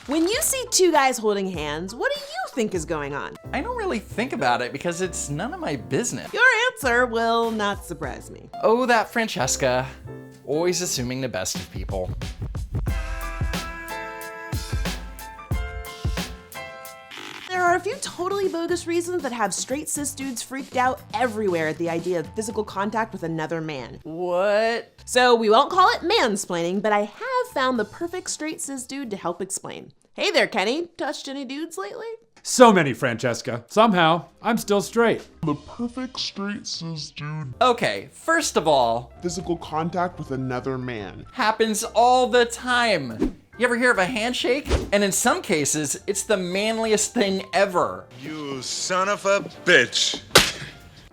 When you see two guys holding hands, what do you think is going on? I don't really think about it because it's none of my business. Your answer will not surprise me. Oh, that Francesca. Always assuming the best of people. There are a few totally bogus reasons that have straight cis dudes freaked out everywhere at the idea of physical contact with another man. What? So we won't call it mansplaining, but I have found the perfect straight cis dude to help explain. Hey there, Kenny. Touched any dudes lately? So many, Francesca. Somehow, I'm still straight. The perfect straight cis dude. Okay, first of all, Physical contact with another man. happens all the time. You ever hear of a handshake? And in some cases, it's the manliest thing ever. You son of a bitch.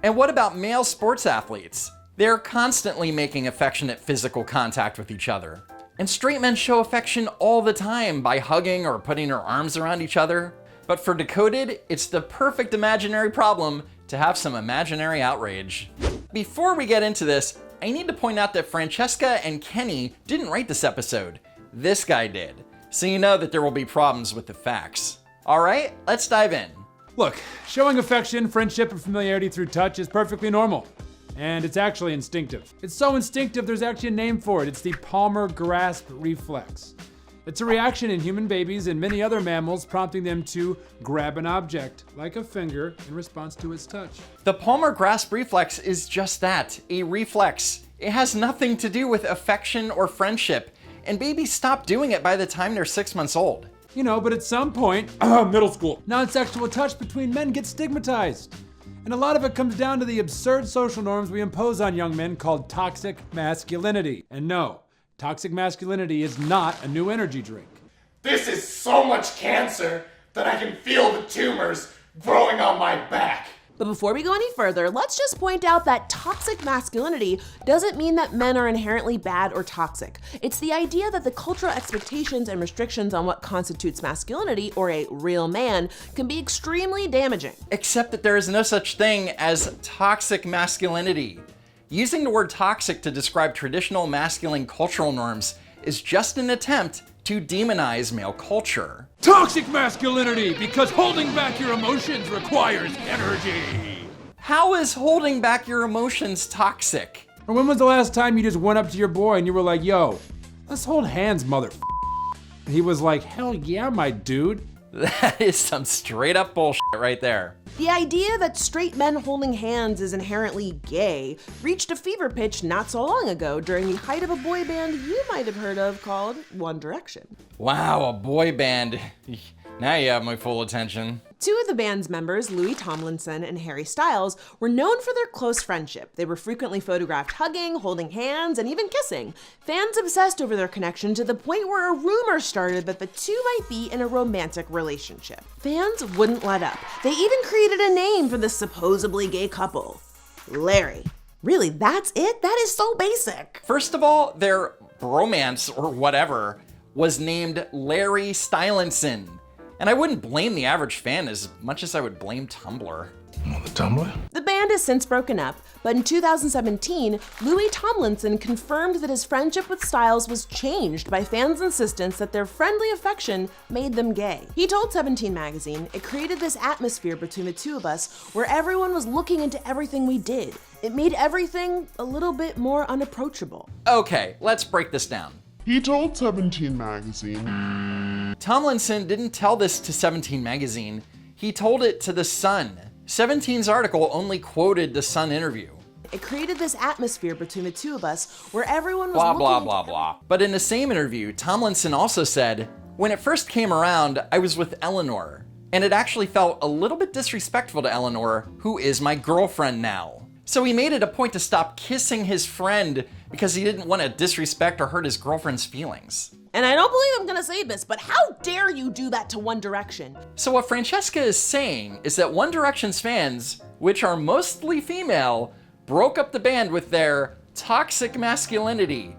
And what about male sports athletes? They're constantly making affectionate physical contact with each other. And straight men show affection all the time by hugging or putting their arms around each other. But for Decoded, it's the perfect imaginary problem to have some imaginary outrage. Before we get into this, I need to point out that Francesca and Kenny didn't write this episode. This guy did. So you know that there will be problems with the facts. All right, let's dive in. Look, showing affection, friendship, and familiarity through touch is perfectly normal. And it's actually instinctive. It's so instinctive there's actually a name for it. It's the palmar grasp reflex. It's a reaction in human babies and many other mammals prompting them to grab an object, like a finger, in response to its touch. The palmar grasp reflex is just that, a reflex. It has nothing to do with affection or friendship, and babies stop doing it by the time they're 6 months old. You know, but at some point, middle school, non-sexual touch between men gets stigmatized. And a lot of it comes down to the absurd social norms we impose on young men called toxic masculinity. And no, toxic masculinity is not a new energy drink. This is so much cancer that I can feel the tumors growing on my back. But before we go any further, let's just point out that toxic masculinity doesn't mean that men are inherently bad or toxic. It's the idea that the cultural expectations and restrictions on what constitutes masculinity, or a real man, can be extremely damaging. Except that there is no such thing as toxic masculinity. Using the word toxic to describe traditional masculine cultural norms is just an attempt to demonize male culture. Toxic masculinity, because holding back your emotions requires energy. How is holding back your emotions toxic? Or when was the last time you just went up to your boy and you were like, yo, let's hold hands, mother. He was like, hell yeah, my dude. That is some straight up bullshit right there. The idea that straight men holding hands is inherently gay reached a fever pitch not so long ago during the height of a boy band you might have heard of called One Direction. Wow, a boy band. Now you have my full attention. Two of the band's members, Louis Tomlinson and Harry Styles, were known for their close friendship. They were frequently photographed hugging, holding hands, and even kissing. Fans obsessed over their connection to the point where a rumor started that the two might be in a romantic relationship. Fans wouldn't let up. They even created a name for this supposedly gay couple. Larry. Really, that's it? That is so basic. First of all, their bromance, or whatever, was named Larry Stylinson. And I wouldn't blame the average fan as much as I would blame Tumblr. On the Tumblr? The band has since broken up, but in 2017, Louis Tomlinson confirmed that his friendship with Styles was changed by fans' insistence that their friendly affection made them gay. He told 17 magazine, "It created this atmosphere between the two of us where everyone was looking into everything we did. It made everything a little bit more unapproachable." Okay, let's break this down. He told 17 magazine. Tomlinson didn't tell this to 17 magazine, he told it to The Sun. 17's article only quoted the Sun interview. It created this atmosphere between the two of us where everyone was Blah, looking blah, into blah, blah. But in the same interview, Tomlinson also said, "When it first came around, I was with Eleanor, and it actually felt a little bit disrespectful to Eleanor, who is my girlfriend now. So he made it a point to stop kissing his friend because he didn't want to disrespect or hurt his girlfriend's feelings." And I don't believe I'm gonna say this, but how dare you do that to One Direction? So what Francesca is saying is that One Direction's fans, which are mostly female, broke up the band with their toxic masculinity.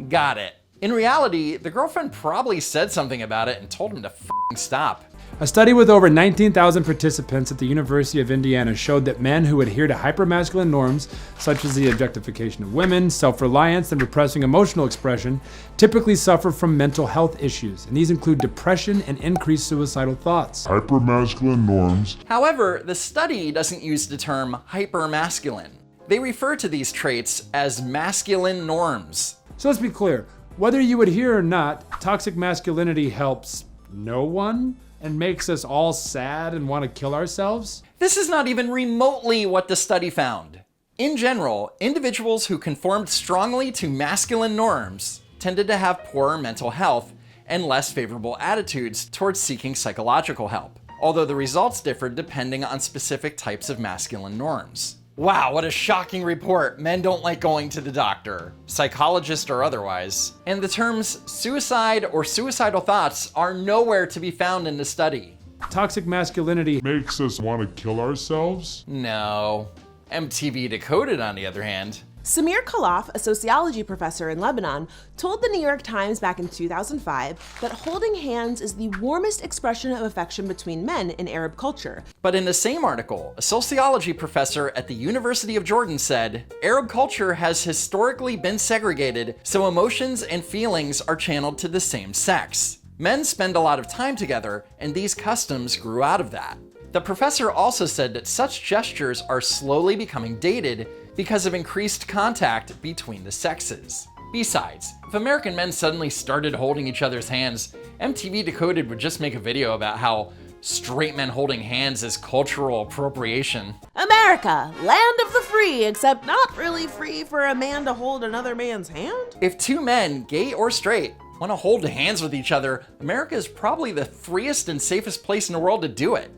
Got it. In reality, the girlfriend probably said something about it and told him to f***ing stop. A study with over 19,000 participants at the University of Indiana showed that men who adhere to hypermasculine norms, such as the objectification of women, self-reliance, and repressing emotional expression, typically suffer from mental health issues, and these include depression and increased suicidal thoughts. Hypermasculine norms. However, the study doesn't use the term hypermasculine. They refer to these traits as masculine norms. So let's be clear, whether you adhere or not, toxic masculinity helps no one and makes us all sad and want to kill ourselves? This is not even remotely what the study found. In general, individuals who conformed strongly to masculine norms tended to have poorer mental health and less favorable attitudes towards seeking psychological help, although the results differed depending on specific types of masculine norms. Wow, what a shocking report. Men don't like going to the doctor, psychologist or otherwise. And the terms suicide or suicidal thoughts are nowhere to be found in the study. Toxic masculinity Makes us want to kill ourselves? No. MTV Decoded, on the other hand. Samir Khalaf, a sociology professor in Lebanon, told the New York Times back in 2005 that holding hands is the warmest expression of affection between men in Arab culture. But in the same article, a sociology professor at the University of Jordan said, Arab culture has historically been segregated, so emotions and feelings are channeled to the same sex. Men spend a lot of time together, and these customs grew out of that. The professor also said that such gestures are slowly becoming dated because of increased contact between the sexes. Besides, if American men suddenly started holding each other's hands, MTV Decoded would just make a video about how straight men holding hands is cultural appropriation. America, land of the free, except not really free for a man to hold another man's hand. If two men, gay or straight, want to hold hands with each other, America is probably the freest and safest place in the world to do it.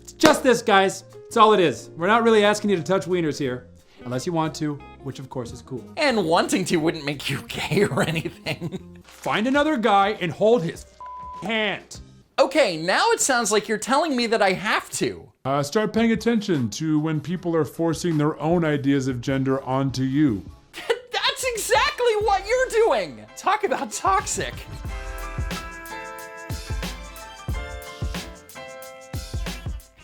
It's just this, guys. It's all it is. We're not really asking you to touch wieners here. Unless you want to, which of course is cool. And wanting to wouldn't make you gay or anything. Find another guy and hold his hand. Okay, now it sounds like you're telling me that I have to. Start paying attention to when people are forcing their own ideas of gender onto you. That's exactly what you're doing! Talk about toxic.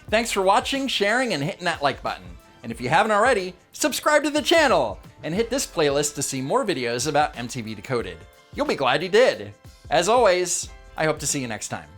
Thanks for watching, sharing, and hitting that like button. And if you haven't already, subscribe to the channel and hit this playlist to see more videos about MTV Decoded. You'll be glad you did. As always, I hope to see you next time.